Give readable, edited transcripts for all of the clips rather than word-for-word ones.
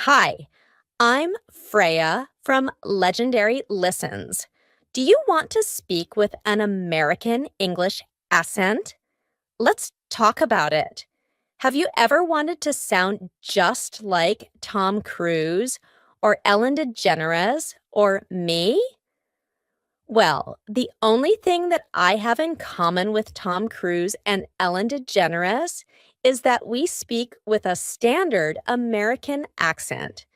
Hi, I'm Freya from Legendary Listens. Do you want to speak with an American English accent? Let's talk about it. Have you ever wanted to sound just like Tom Cruise or Ellen DeGeneres or me? Well, the only thing that I have in common with Tom Cruise and Ellen DeGeneres is that we speak with a standard American accent.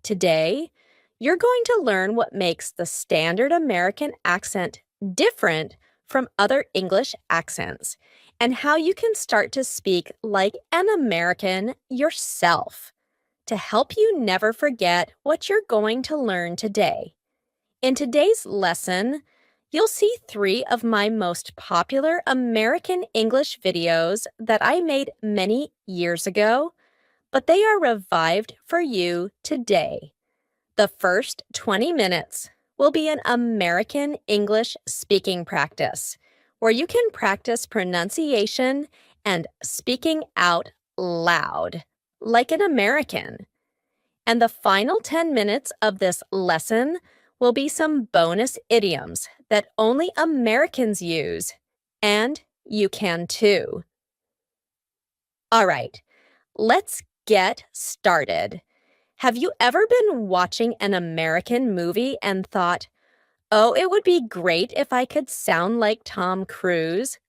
Today, you're going to learn what makes the standard American accent different from other English accents and how you can start to speak like an American yourself to help you never forget what you're going to learn today. In today's lesson, you'll see 3 of my most popular American English videos that I made many years ago, but they are revived for you today. The first 20 minutes will be an American English speaking practice, where you can practice pronunciation and speaking out loud, like an American. And the final 10 minutes of this lesson will be some bonus idioms that only Americans use, and you can too. All right, let's get started. Have you ever been watching an American movie and thought, oh, it would be great if I could sound like Tom Cruise?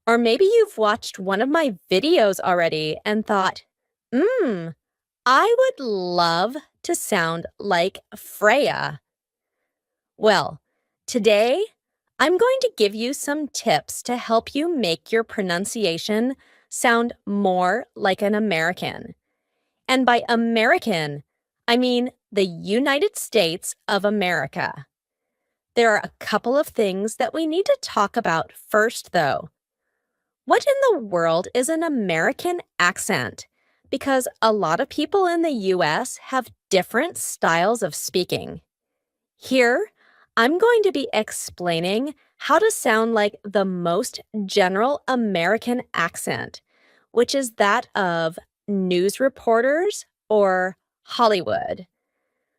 Or maybe you've watched one of my videos already and thought, I would love to sound like Freya. Well, today I'm going to give you some tips to help you make your pronunciation sound more like an American. And by American, I mean the United States of America. There are a couple of things that we need to talk about first, though. What in the world is an American accent? Because a lot of people in the US have different styles of speaking. Here, I'm going to be explaining how to sound like the most general American accent, which is that of news reporters or Hollywood.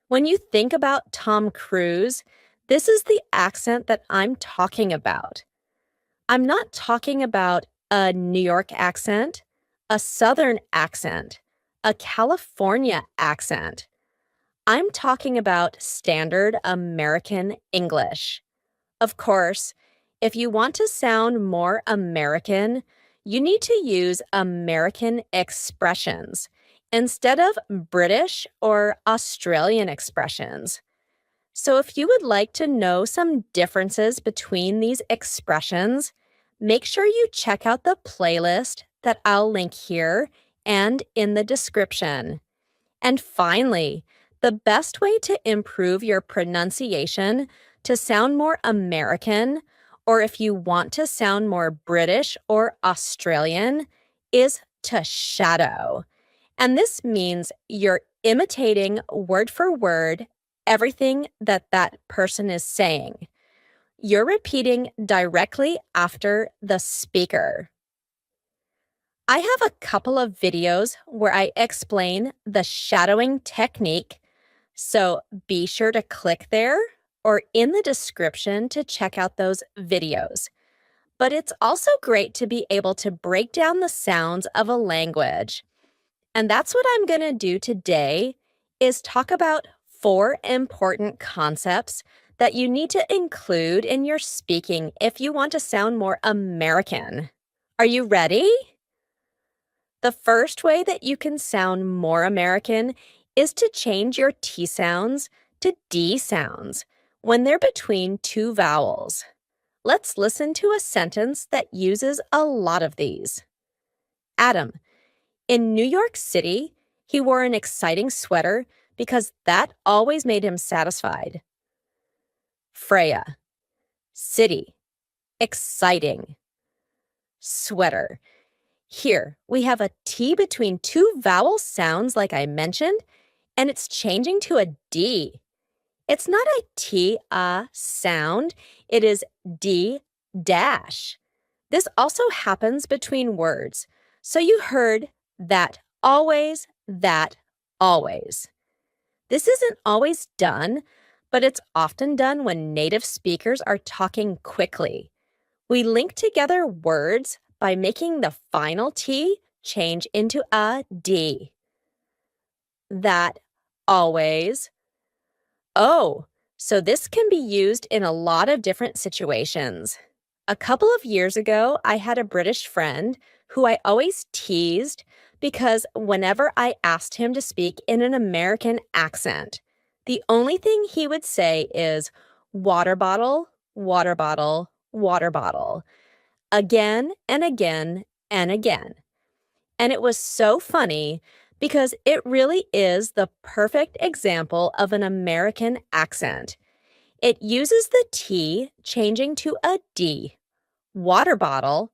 When you think about Tom Cruise, this is the accent that I'm talking about. I'm not talking about a New York accent, a Southern accent, a California accent. I'm talking about standard American English. Of course, if you want to sound more American, you need to use American expressions instead of British or Australian expressions. So if you would like to know some differences between these expressions, make sure you check out the playlist that I'll link here and in the description. And finally, the best way to improve your pronunciation to sound more American, or if you want to sound more British or Australian, is to shadow. And this means you're imitating word for word everything that that person is saying. You're repeating directly after the speaker. I have a couple of videos where I explain the shadowing technique, so be sure to click there or in the description to check out those videos. But it's also great to be able to break down the sounds of a language. And that's what I'm going to do today is talk about 4 important concepts that you need to include in your speaking if you want to sound more American. Are you ready? The first way that you can sound more American is to change your T sounds to D sounds when they're between 2 vowels. Let's listen to a sentence that uses a lot of these. Adam, in New York City, he wore an exciting sweater because that always made him satisfied. Freya, city, exciting. Sweater. Here, we have a T between 2 vowel sounds like I mentioned, and it's changing to a D. It's not a T, sound, it is D dash. This also happens between words. So you heard that always, that always. This isn't always done, but it's often done when native speakers are talking quickly. We link together words by making the final T change into a D. That, always. Oh, so this can be used in a lot of different situations. A couple of years ago, I had a British friend who I always teased because whenever I asked him to speak in an American accent, the only thing he would say is water bottle, water bottle, water bottle, again and again and again. And it was so funny because it really is the perfect example of an American accent. It uses the T changing to a D, water bottle,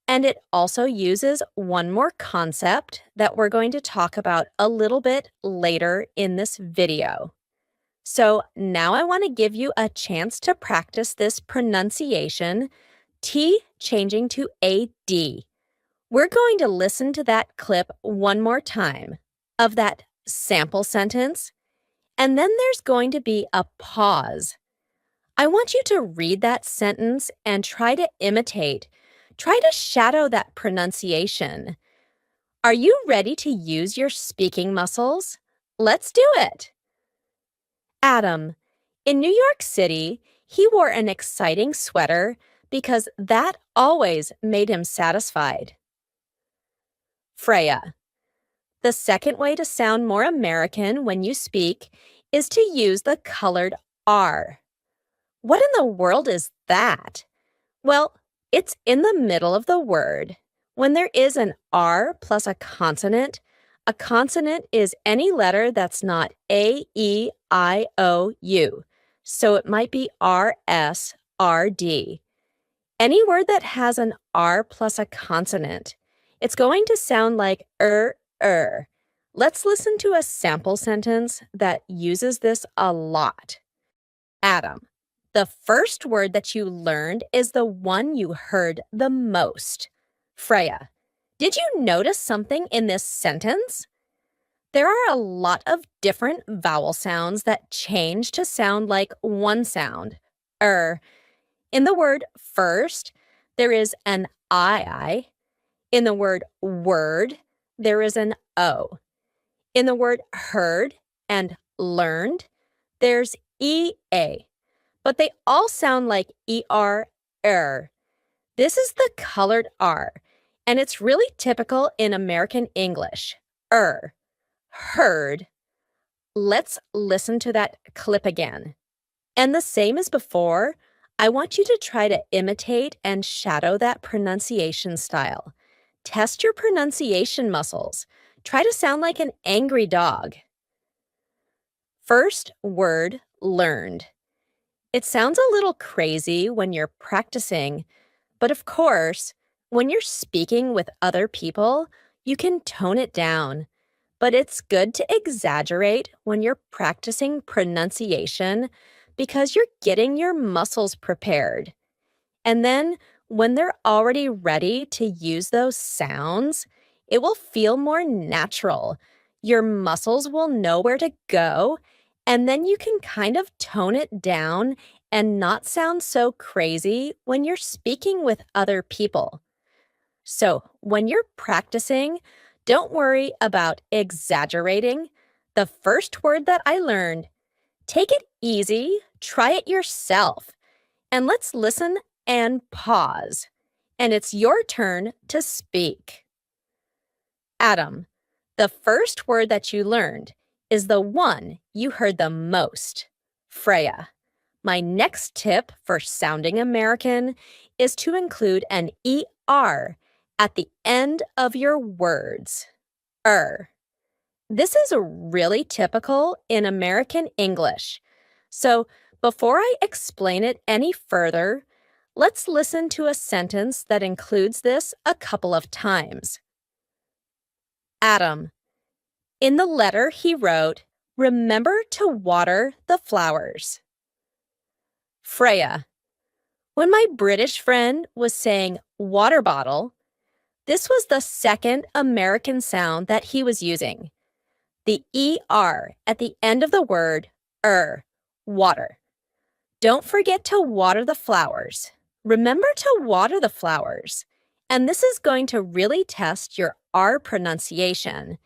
and it also uses one more concept that we're going to talk about a little bit later in this video. So now I want to give you a chance to practice this pronunciation, T changing to a D. We're going to listen to that clip one more time of that sample sentence, and then there's going to be a pause. I want you to read that sentence and try to imitate. Try to shadow that pronunciation. Are you ready to use your speaking muscles? Let's do it. Adam. In New York City, he wore an exciting sweater because that always made him satisfied. Freya. The second way to sound more American when you speak is to use the colored R. What in the world is that? Well, it's in the middle of the word. When there is an R plus a consonant is any letter that's not A, E, I, O, U. So it might be R, S, R, D. Any word that has an R plus a consonant, it's going to sound like Let's listen to a sample sentence that uses this a lot. Adam. The first word that you learned is the one you heard the most. Freya, did you notice something in this sentence? There are a lot of different vowel sounds that change to sound like one sound, In the word first, there is an I. In the word word, there is an O. In the word heard and learned, there's EA. But they all sound like ER. This is the colored R, and it's really typical in American English. Heard. Let's listen to that clip again. And the same as before, I want you to try to imitate and shadow that pronunciation style. Test your pronunciation muscles. Try to sound like an angry dog. First word, learned. It sounds a little crazy when you're practicing, but of course, when you're speaking with other people, you can tone it down. But it's good to exaggerate when you're practicing pronunciation because you're getting your muscles prepared. And then, when they're already ready to use those sounds, it will feel more natural. Your muscles will know where to go, and then you can kind of tone it down and not sound so crazy when you're speaking with other people. So, when you're practicing, don't worry about exaggerating. The first word that I learned, take it easy, try it yourself, and let's listen and pause. And it's your turn to speak. Adam, the first word that you learned is the one you heard the most. Freya, my next tip for sounding American is to include an ER at the end of your words. This is really typical in American English. So before I explain it any further, let's listen to a sentence that includes this a couple of times. Adam, in the letter he wrote, remember to water the flowers. Freya, when my British friend was saying water bottle, this was the second American sound that he was using. the ER at the end of the word water. Don't forget to water the flowers. Remember to water the flowers. And this is going to really test your R pronunciation.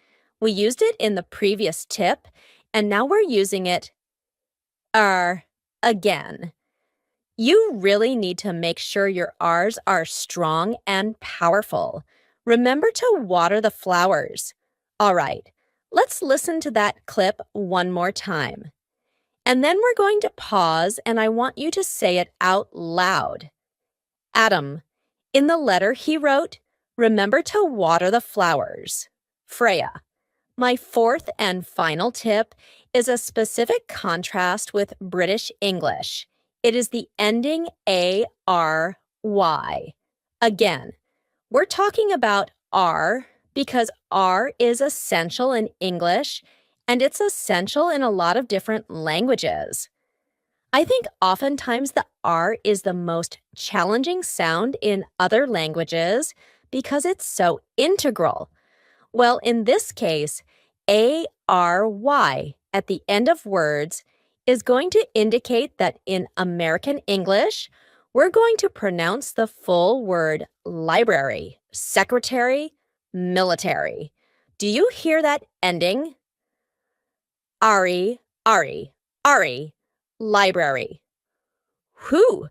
We used it in the previous tip, and now we're using it again. You really need to make sure your R's are strong and powerful. Remember to water the flowers. All right, let's listen to that clip one more time. And then we're going to pause, and I want you to say it out loud. Adam, in the letter he wrote, remember to water the flowers. Freya, my fourth and final tip is a specific contrast with British English. It is the ending ARY. Again, we're talking about R because R is essential in English, and it's essential in a lot of different languages. I think oftentimes the R is the most challenging sound in other languages because it's so integral. Well, in this case, ARY at the end of words is going to indicate that in American English, we're going to pronounce the full word library, secretary, military. Do you hear that ending? Ari, library. Whew,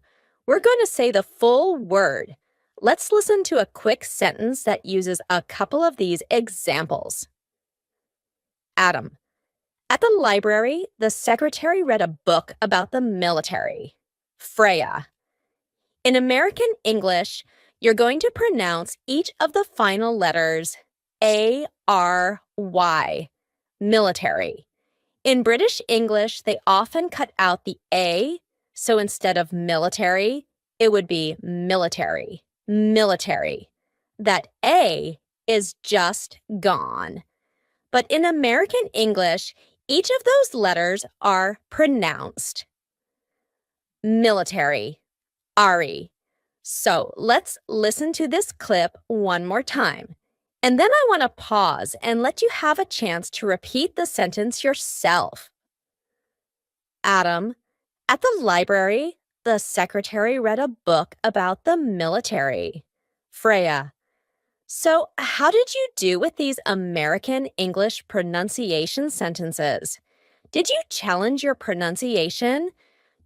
we're going to say the full word. Let's listen to a quick sentence that uses a couple of these examples. Adam, at the library, the secretary read a book about the military. Freya, in American English, you're going to pronounce each of the final letters ARY, military. In British English, they often cut out the A, so instead of military, it would be military, military. That A is just gone. But in American English, each of those letters are pronounced. Military, Ari. So let's listen to this clip one more time. And then I want to pause and let you have a chance to repeat the sentence yourself. Adam, at the library, the secretary read a book about the military. Freya, so how did you do with these American English pronunciation sentences? Did you challenge your pronunciation?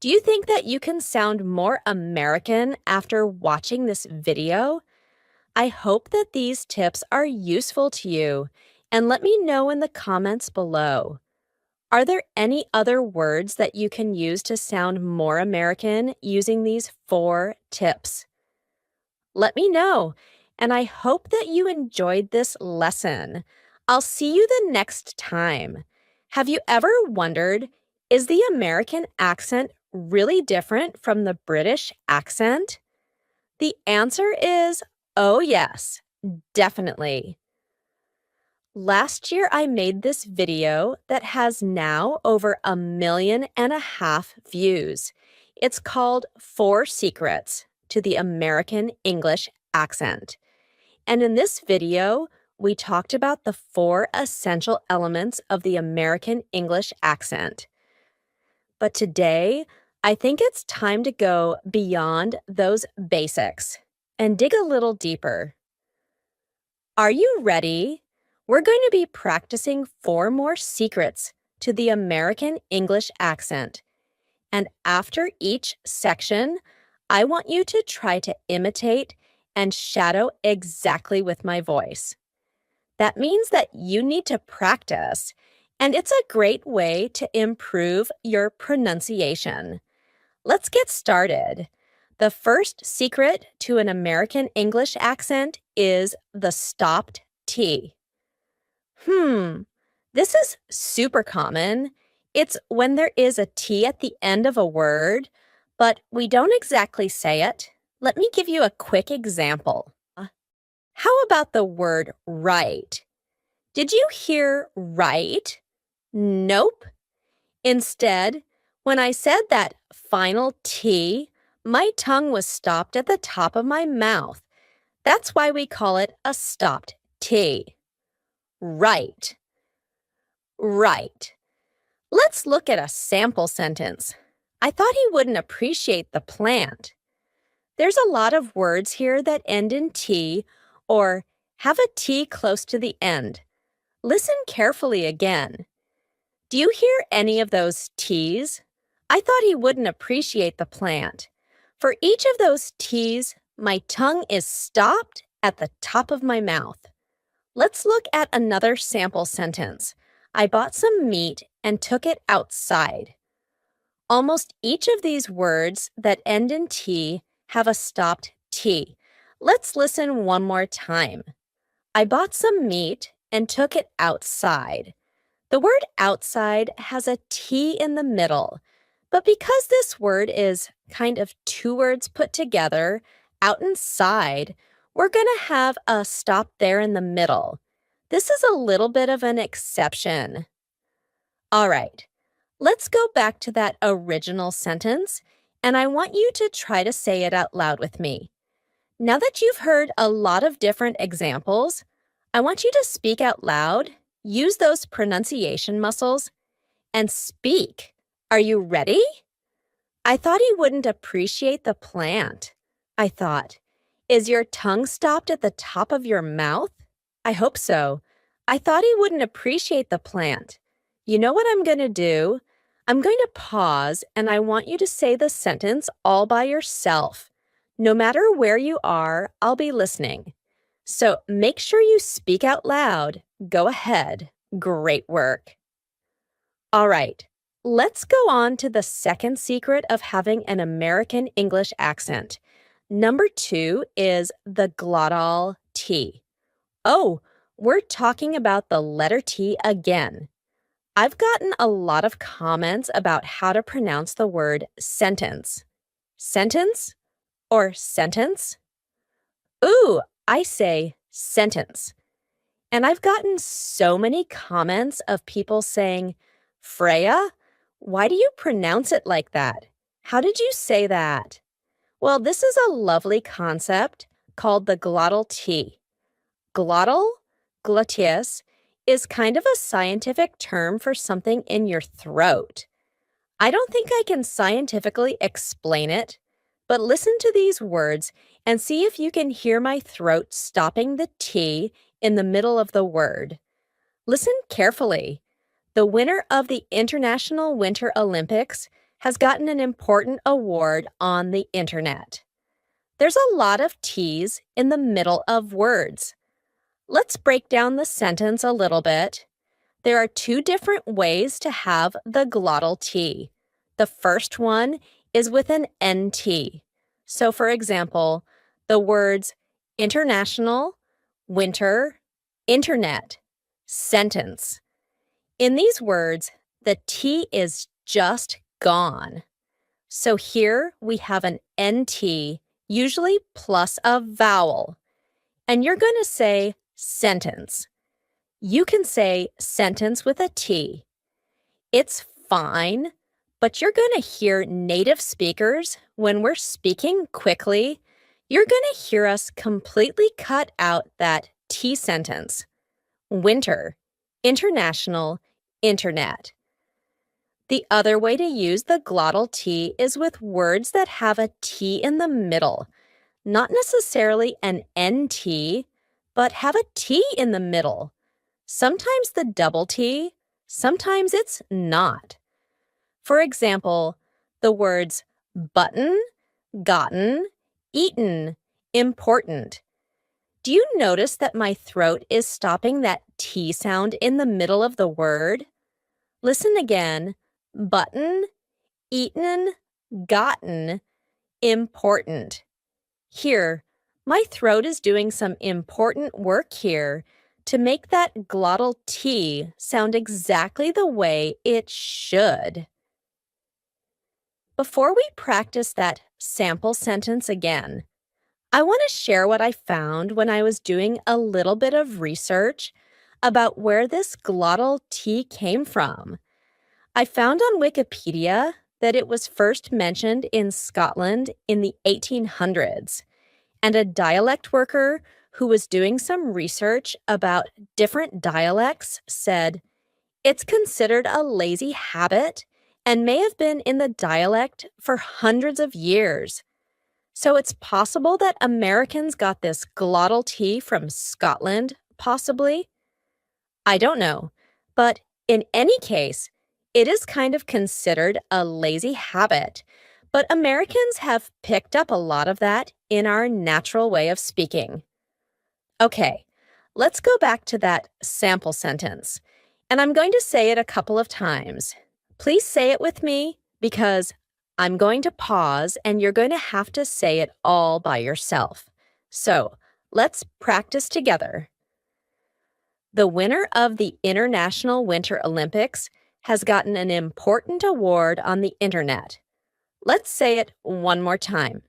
Do you think that you can sound more American after watching this video? I hope that these tips are useful to you, and let me know in the comments below. Are there any other words that you can use to sound more American using these 4 tips? Let me know, and I hope that you enjoyed this lesson. I'll see you the next time. Have you ever wondered, is the American accent really different from the British accent? The answer is, oh yes, definitely. Last year, I made this video that has now over 1.5 million views. It's called 4 Secrets to the American English Accent. And in this video, we talked about the 4 essential elements of the American English accent. But today, I think it's time to go beyond those basics and dig a little deeper. Are you ready? We're going to be practicing 4 more secrets to the American English accent. And after each section, I want you to try to imitate and shadow exactly with my voice. That means that you need to practice, and it's a great way to improve your pronunciation. Let's get started. The first secret to an American English accent is the stopped T. This is super common. It's when there is a T at the end of a word, but we don't exactly say it. Let me give you a quick example. How about the word right? Did you hear right? Nope. Instead, when I said that final T, my tongue was stopped at the top of my mouth. That's why we call it a stopped T. Right. Right. Let's look at a sample sentence. I thought he wouldn't appreciate the plant. There's a lot of words here that end in T or have a T close to the end. Listen carefully again. Do you hear any of those T's? I thought he wouldn't appreciate the plant. For each of those T's, my tongue is stopped at the top of my mouth. Let's look at another sample sentence. I bought some meat and took it outside. Almost each of these words that end in T have a stopped T. Let's listen one more time. I bought some meat and took it outside. The word outside has a T in the middle, but because this word is kind of two words put together, out and side, we're going to have a stop there in the middle. This is a little bit of an exception. All right, let's go back to that original sentence, and I want you to try to say it out loud with me. Now that you've heard a lot of different examples, I want you to speak out loud, use those pronunciation muscles, and speak. Are you ready? I thought he wouldn't appreciate the plant. I thought, is your tongue stopped at the top of your mouth? I hope so. I thought he wouldn't appreciate the plant. You know what I'm going to do? I'm going to pause, and I want you to say the sentence all by yourself. No matter where you are, I'll be listening. So make sure you speak out loud. Go ahead. Great work. All right, let's go on to the second secret of having an American English accent. Number 2 is the glottal T. Oh, we're talking about the letter T again. I've gotten a lot of comments about how to pronounce the word sentence. Sentence or sentence? Ooh, I say sentence. And I've gotten so many comments of people saying, Freya, why do you pronounce it like that? How did you say that? Well, this is a lovely concept called the glottal T. Glottal, glottis, is kind of a scientific term for something in your throat. I don't think I can scientifically explain it, but listen to these words and see if you can hear my throat stopping the T in the middle of the word. Listen carefully. The winner of the International Winter Olympics has gotten an important award on the internet. There's a lot of T's in the middle of words. Let's break down the sentence a little bit. There are 2 different ways to have the glottal T. The first one is with an NT. So for example, the words international, winter, internet, sentence. In these words, the T is just gone. So here we have an NT, usually plus a vowel. And you're going to say sentence. You can say sentence with a T. It's fine, but you're going to hear native speakers, when we're speaking quickly, you're going to hear us completely cut out that T sentence. Winter, international, internet. The other way to use the glottal T is with words that have a T in the middle, not necessarily an NT, but have a T in the middle. Sometimes the double T, sometimes it's not. For example, the words button, gotten, eaten, important. Do you notice that my throat is stopping that T sound in the middle of the word? Listen again. Button, eaten, gotten, important. Here, my throat is doing some important work here to make that glottal T sound exactly the way it should. Before we practice that sample sentence again, I want to share what I found when I was doing a little bit of research about where this glottal T came from. I found on Wikipedia that it was first mentioned in Scotland in the 1800s, and a dialect worker who was doing some research about different dialects said, It's considered a lazy habit and may have been in the dialect for hundreds of years. So it's possible that Americans got this glottal T from Scotland, possibly? I don't know. But in any case, it is kind of considered a lazy habit. But Americans have picked up a lot of that in our natural way of speaking. Okay, let's go back to that sample sentence. And I'm going to say it a couple of times. Please say it with me because I'm going to pause and you're going to have to say it all by yourself. So let's practice together. The winner of the International Winter Olympics has gotten an important award on the internet. Let's say it one more time.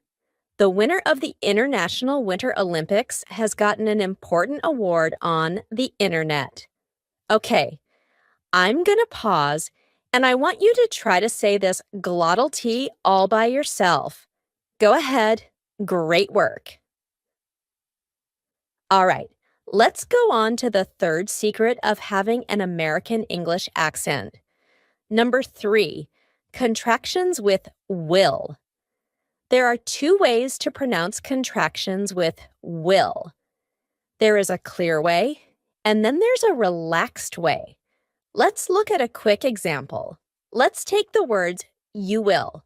The winner of the International Winter Olympics has gotten an important award on the internet. Okay, I'm going to pause, and I want you to try to say this glottal T all by yourself. Go ahead. Great work. All right, let's go on to the third secret of having an American English accent. Number 3, contractions with will. There are 2 ways to pronounce contractions with will. There is a clear way, and then there's a relaxed way. Let's look at a quick example. Let's take the words you will.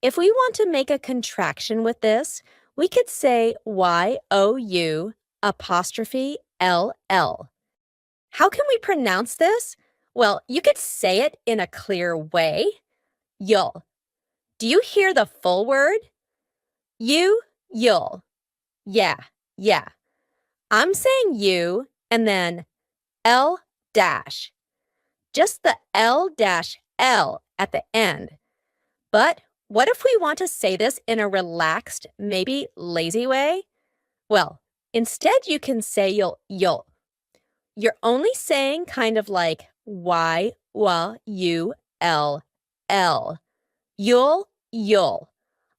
If we want to make a contraction with this, we could say Y-O-U apostrophe L-L. How can we pronounce this? Well, you could say it in a clear way. You'll. Do you hear the full word? You'll. Yeah. I'm saying you and then L dash. Just the L dash L at the end. But what if we want to say this in a relaxed, maybe lazy way? Well, instead you can say you'll. You're only saying kind of like Y-U-L-L. You'll.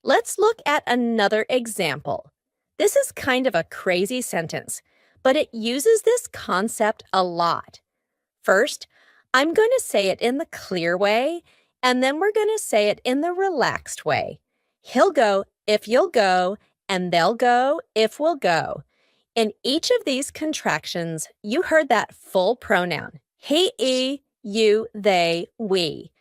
Let's look at another example. This is kind of a crazy sentence, but it uses this concept a lot. First, I'm going to say it in the clear way, and then we're going to say it in the relaxed way. He'll go if you'll go, and they'll go if we'll go. In each of these contractions, you heard that full pronoun. He, you, they, we.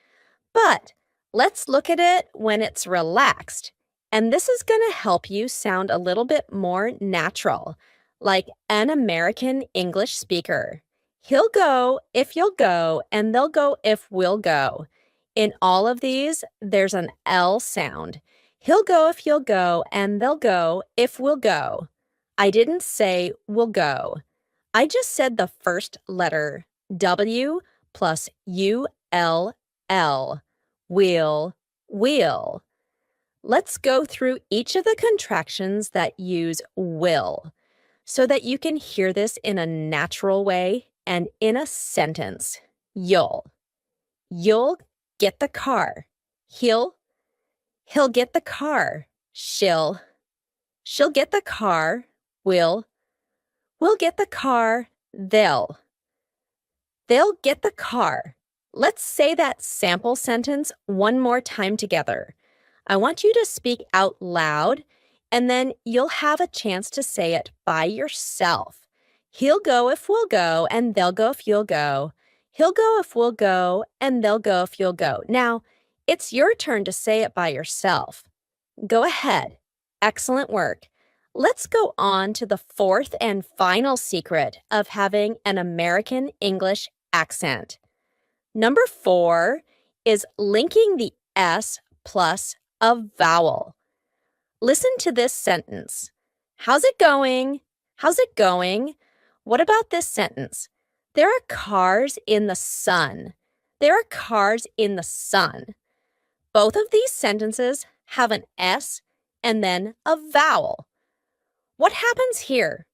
But let's look at it when it's relaxed. And this is going to help you sound a little bit more natural, like an American English speaker. He'll go if you'll go, and they'll go if we'll go. In all of these, there's an L sound. He'll go if you'll go, and they'll go if we'll go. I didn't say we'll go. I just said the first letter, W plus U-L-L. Will. Let's go through each of the contractions that use will so that you can hear this in a natural way and in a sentence. You'll get the car. He'll get the car. She'll get the car. We'll get the car. They'll get the car. Let's say that sample sentence one more time together. I want you to speak out loud, and then you'll have a chance to say it by yourself. He'll go if we'll go, and they'll go if you'll go. He'll go if we'll go, and they'll go if you'll go. Now, it's your turn to say it by yourself. Go ahead. Excellent work. Let's go on to the fourth and final secret of having an American English accent. Number 4 is linking the S plus a vowel. Listen to this sentence. How's it going? What about this sentence? There are cars in the sun. Both of these sentences have an S and then a vowel. What happens here?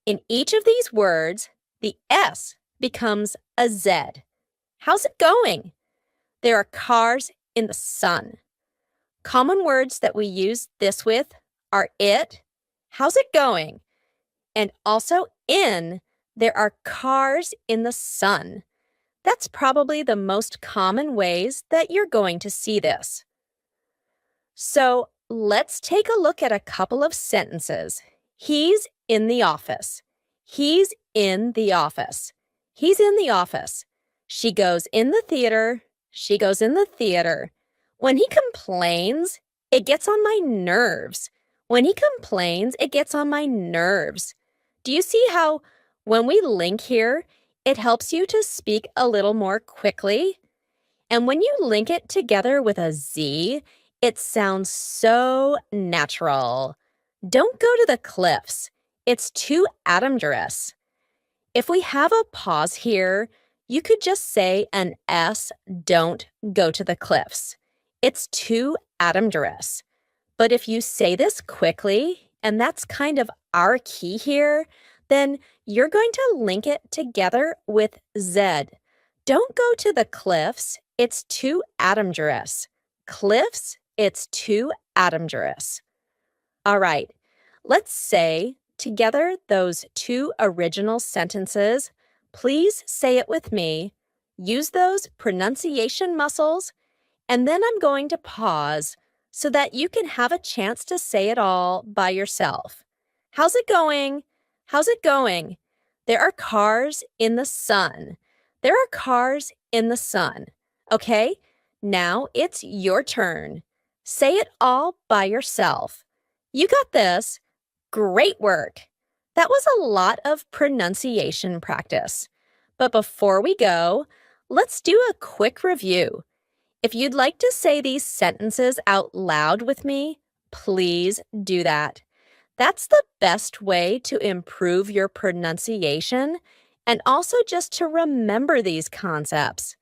In each of these words, the S becomes a Z. How's it going? There are cars in the sun. Common words that we use this with are it, how's it going? And also in, there are cars in the sun. That's probably the most common ways that you're going to see this. So let's take a look at a couple of sentences. He's in the office. He's in the office. He's in the office. She goes in the theater. She goes in the theater. When he complains, it gets on my nerves. When he complains, it gets on my nerves. Do you see how when we link here, it helps you to speak a little more quickly? And when you link it together with a Z, it sounds so natural. Don't go to the cliffs. It's too Adamgerous. If we have a pause here, you could just say an S, don't go to the cliffs. It's too Adamgerous. But if you say this quickly, and that's kind of our key here, then you're going to link it together with Z. Don't go to the cliffs. It's too Adamgerous. Cliffs, it's too Adamgerous. All right, let's say together those two original sentences. Please say it with me. Use those pronunciation muscles, and then I'm going to pause so that you can have a chance to say it all by yourself. How's it going? How's it going? There are cars in the sun. There are cars in the sun. Okay, now it's your turn. Say it all by yourself. You got this. Great work. That was a lot of pronunciation practice. But before we go, let's do a quick review. If you'd like to say these sentences out loud with me, please do that. That's the best way to improve your pronunciation and also just to remember these concepts.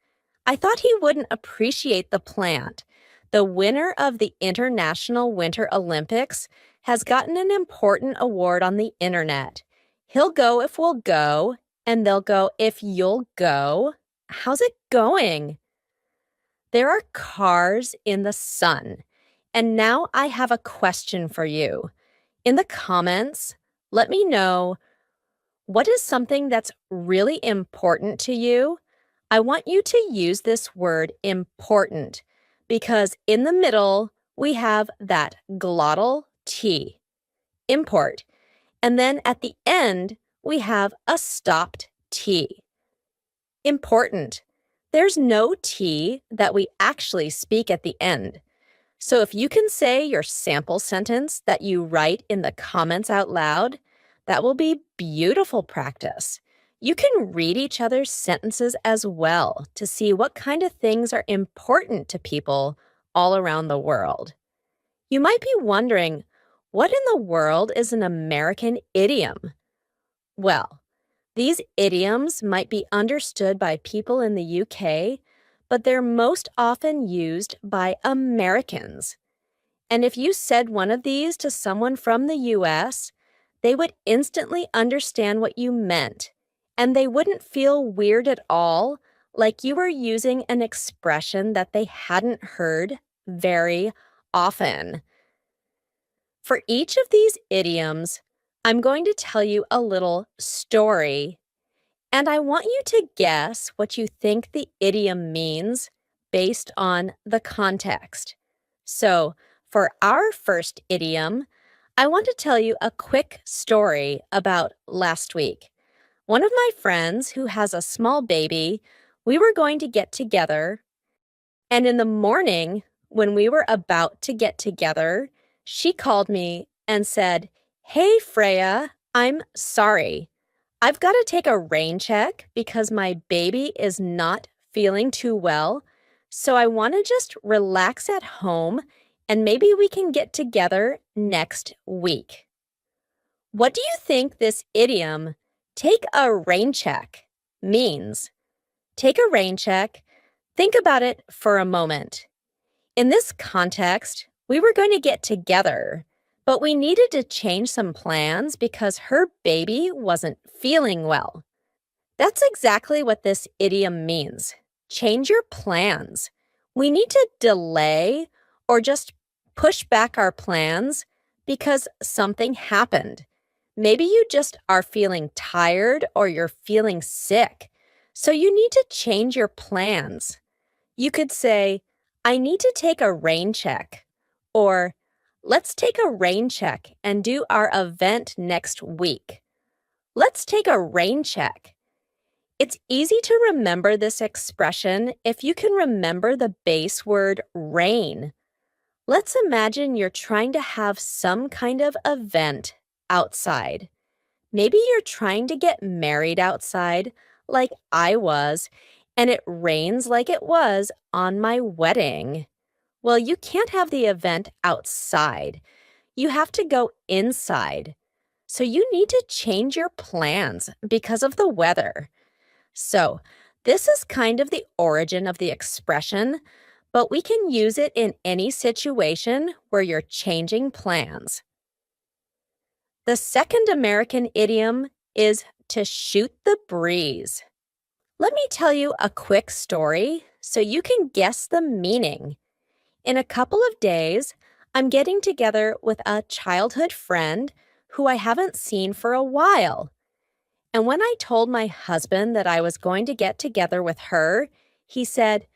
I thought he wouldn't appreciate the plant. The winner of the International Winter Olympics has gotten an important award on the internet. He'll go if we'll go, and they'll go if you'll go. How's it going? There are cars in the sun. And now I have a question for you. In the comments, let me know, what is something that's really important to you? I want you to use this word important because in the middle, we have that glottal T, import. And then at the end, we have a stopped T, important. There's no T that we actually speak at the end. So if you can say your sample sentence that you write in the comments out loud, that will be beautiful practice. You can read each other's sentences as well to see what kind of things are important to people all around the world. You might be wondering, what in the world is an American idiom? Well, these idioms might be understood by people in the UK, but they're most often used by Americans. And if you said one of these to someone from the US, they would instantly understand what you meant, and they wouldn't feel weird at all, like you were using an expression that they hadn't heard very often. For each of these idioms, I'm going to tell you a little story, and I want you to guess what you think the idiom means based on the context. So, for our first idiom, I want to tell you a quick story about last week. One of my friends who has a small baby, we were going to get together, and in the morning, when we were about to get together, she called me and said, "Hey, Freya, I'm sorry. I've got to take a rain check because my baby is not feeling too well, so I want to just relax at home and maybe we can get together next week." What do you think this idiom, take a rain check, means? Take a rain check. Think about it for a moment. In this context, we were going to get together, but we needed to change some plans because her baby wasn't feeling well. That's exactly what this idiom means. Change your plans. We need to delay or just push back our plans because something happened. Maybe you just are feeling tired or you're feeling sick. So you need to change your plans. You could say, I need to take a rain check, or let's take a rain check and do our event next week. Let's take a rain check. It's easy to remember this expression if you can remember the base word rain. Let's imagine you're trying to have some kind of event outside. Maybe you're trying to get married outside, like I was, and it rains like it was on my wedding. Well, you can't have the event outside. You have to go inside. So you need to change your plans because of the weather. So, this is kind of the origin of the expression, but we can use it in any situation where you're changing plans. The second American idiom is to shoot the breeze. Let me tell you a quick story so you can guess the meaning. In a couple of days, I'm getting together with a childhood friend who I haven't seen for a while. And when I told my husband that I was going to get together with her, he said,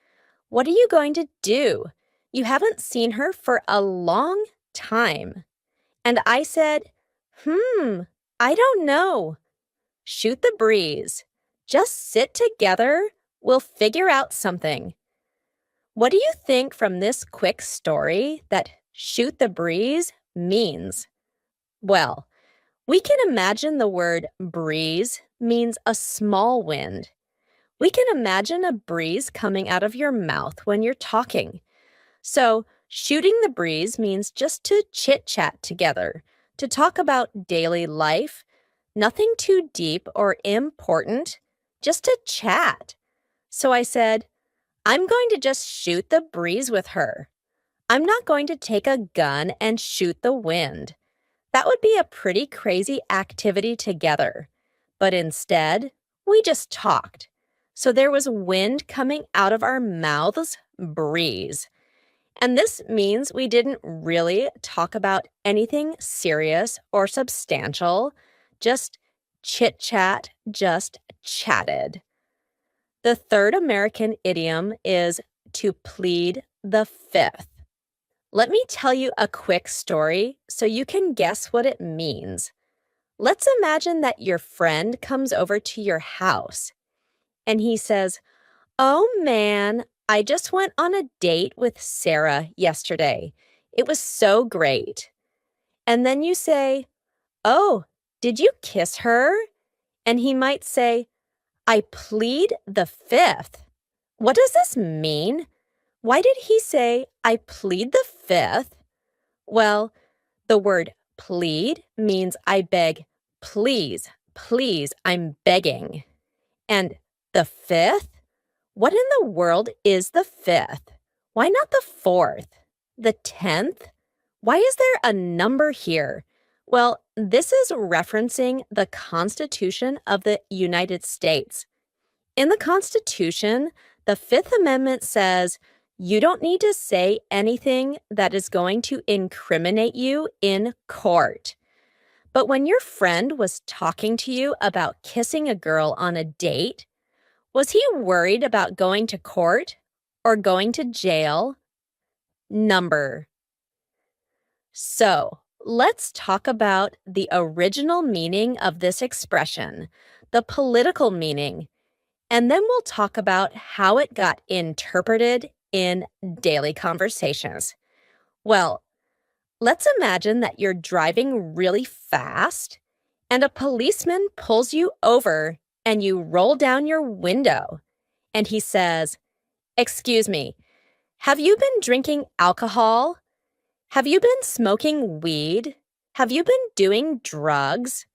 "What are you going to do? You haven't seen her for a long time." And I said, I don't know. Shoot the breeze. Just sit together. We'll figure out something. What do you think from this quick story that shoot the breeze means? Well, we can imagine the word breeze means a small wind. We can imagine a breeze coming out of your mouth when you're talking. So, shooting the breeze means just to chit-chat together, to talk about daily life, nothing too deep or important, just to chat. So I said, I'm going to just shoot the breeze with her. I'm not going to take a gun and shoot the wind. That would be a pretty crazy activity together. But instead, we just talked. So there was wind coming out of our mouths, breeze. And this means we didn't really talk about anything serious or substantial, just chit-chat, just chatted. The third American idiom is to plead the fifth. Let me tell you a quick story so you can guess what it means. Let's imagine that your friend comes over to your house and he says, "Oh man, I just went on a date with Sarah yesterday. It was so great." And then you say, "Oh, did you kiss her?" And he might say, "I plead the fifth." What does this mean? Why did he say, "I plead the fifth"? Well, the word plead means I beg, please, please, I'm begging. And the fifth? What in the world is the fifth? Why not the fourth? The 10th? Why is there a number here? Well, this is referencing the Constitution of the United States. In the Constitution, the Fifth Amendment says you don't need to say anything that is going to incriminate you in court. But when your friend was talking to you about kissing a girl on a date, was he worried about going to court or going to jail? Number. So, let's talk about the original meaning of this expression, the political meaning, and then we'll talk about how it got interpreted in daily conversations. Well, let's imagine that you're driving really fast and a policeman pulls you over and you roll down your window and he says, "Excuse me, have you been drinking alcohol? Have you been smoking weed? Have you been doing drugs?"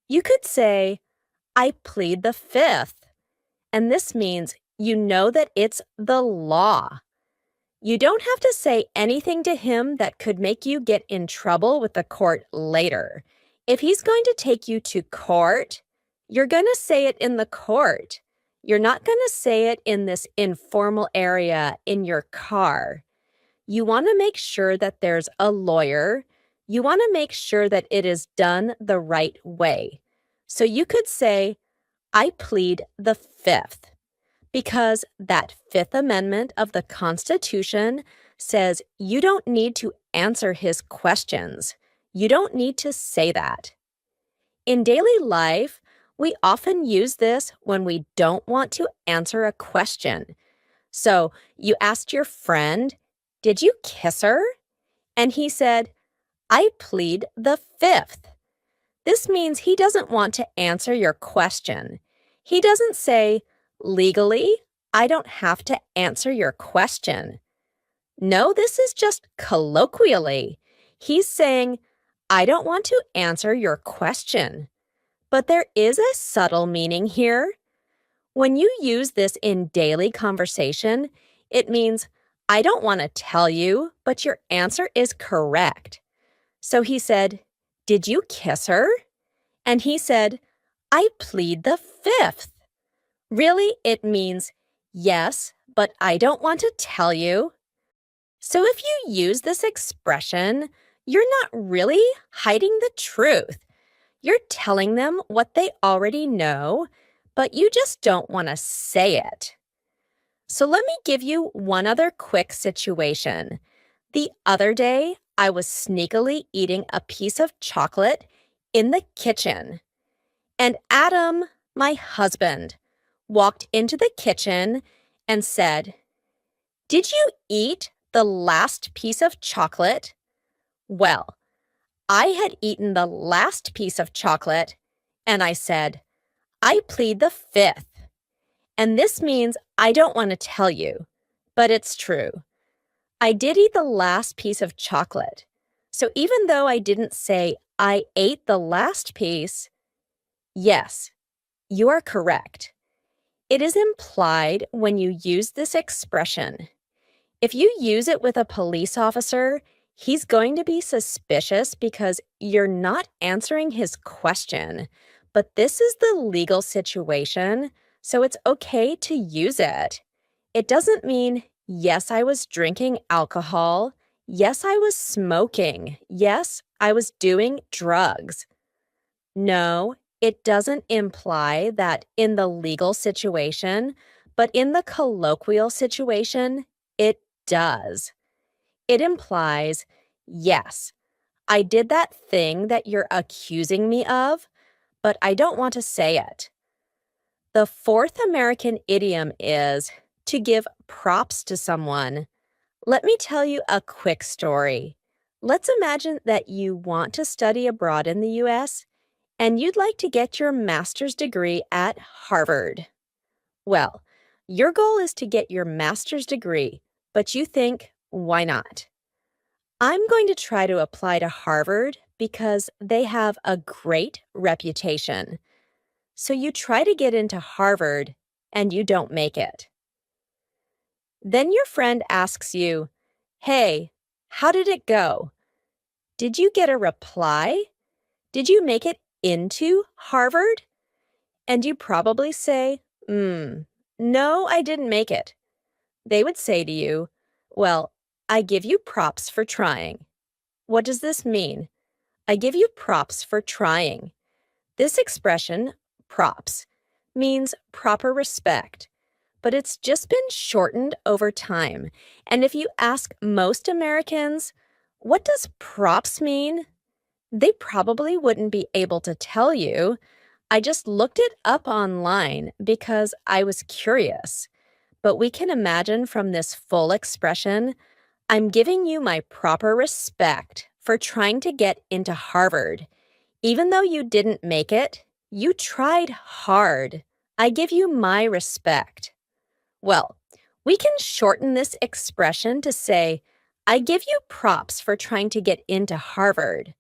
You could say, "I plead the fifth." And this means you know that it's the law. You don't have to say anything to him that could make you get in trouble with the court later. If he's going to take you to court, you're going to say it in the court. You're not going to say it in this informal area in your car. You want to make sure that there's a lawyer. You want to make sure that it is done the right way. So you could say, "I plead the fifth because that Fifth Amendment of the Constitution says you don't need to answer his questions. You don't need to say that. In daily life, we often use this when we don't want to answer a question. So you asked your friend, "Did you kiss her?" And he said, "I plead the fifth." This means he doesn't want to answer your question. He doesn't say, "Legally, I don't have to answer your question." No, this is just colloquially. He's saying, "I don't want to answer your question." But there is a subtle meaning here. When you use this in daily conversation, it means, "I don't want to tell you, but your answer is correct." So he said, "Did you kiss her?" And he said, "I plead the fifth." Really, it means, "Yes, but I don't want to tell you." So if you use this expression, you're not really hiding the truth. You're telling them what they already know, but you just don't want to say it. So let me give you one other quick situation. The other day, I was sneakily eating a piece of chocolate in the kitchen. And Adam, my husband, walked into the kitchen and said, "Did you eat the last piece of chocolate?" Well, I had eaten the last piece of chocolate, and I said, "I plead the fifth." And this means I don't want to tell you, but it's true. I did eat the last piece of chocolate. So even though I didn't say I ate the last piece, yes, you are correct. It is implied when you use this expression. If you use it with a police officer, he's going to be suspicious because you're not answering his question. But this is the legal situation, so it's okay to use it. It doesn't mean, "Yes, I was drinking alcohol. Yes, I was smoking. Yes, I was doing drugs." No, it doesn't imply that in the legal situation, but in the colloquial situation, it does. It implies, "Yes, I did that thing that you're accusing me of, but I don't want to say it." The fourth American idiom is to give props to someone. Let me tell you a quick story. Let's imagine that you want to study abroad in the US and you'd like to get your master's degree at Harvard. Well, your goal is to get your master's degree, but you think, why not? I'm going to try to apply to Harvard because they have a great reputation. So you try to get into Harvard and you don't make it. Then your friend asks you, "Hey, how did it go? Did you get a reply? Did you make it into Harvard?" And you probably say, "No, I didn't make it." They would say to you, "Well, I give you props for trying." What does this mean? I give you props for trying. This expression, props, means proper respect, but it's just been shortened over time. And if you ask most Americans, what does props mean? They probably wouldn't be able to tell you. I just looked it up online because I was curious. But we can imagine from this full expression, I'm giving you my proper respect for trying to get into Harvard. Even though you didn't make it, you tried hard. I give you my respect. Well, we can shorten this expression to say, I give you props for trying to get into Harvard.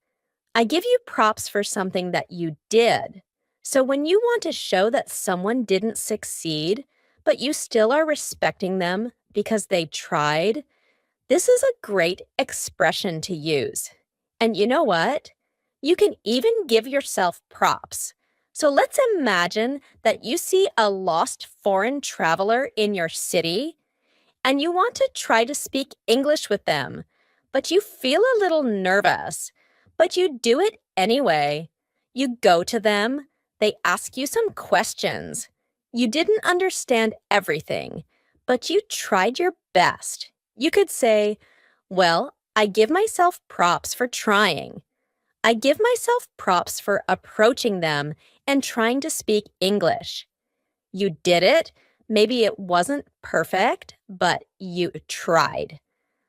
I give you props for something that you did. So when you want to show that someone didn't succeed, but you still are respecting them because they tried, this is a great expression to use. And you know what? You can even give yourself props. So let's imagine that you see a lost foreign traveler in your city and you want to try to speak English with them, but you feel a little nervous, but you do it anyway. You go to them, they ask you some questions. You didn't understand everything, but you tried your best. You could say, well, I give myself props for trying. I give myself props for approaching them and trying to speak English. You did it. Maybe it wasn't perfect, but you tried.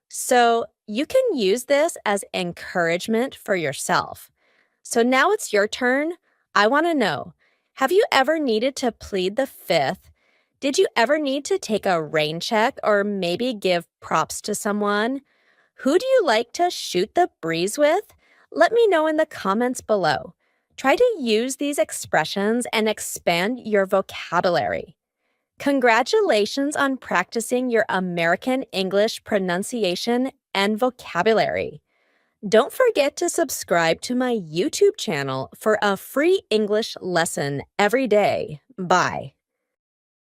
So you can use this as encouragement for yourself. So now it's your turn. I want to know, have you ever needed to plead the fifth? Did you ever need to take a rain check or maybe give props to someone? Who do you like to shoot the breeze with? Let me know in the comments below. Try to use these expressions and expand your vocabulary. Congratulations on practicing your American English pronunciation and vocabulary. Don't forget to subscribe to my YouTube channel for a free English lesson every day. Bye.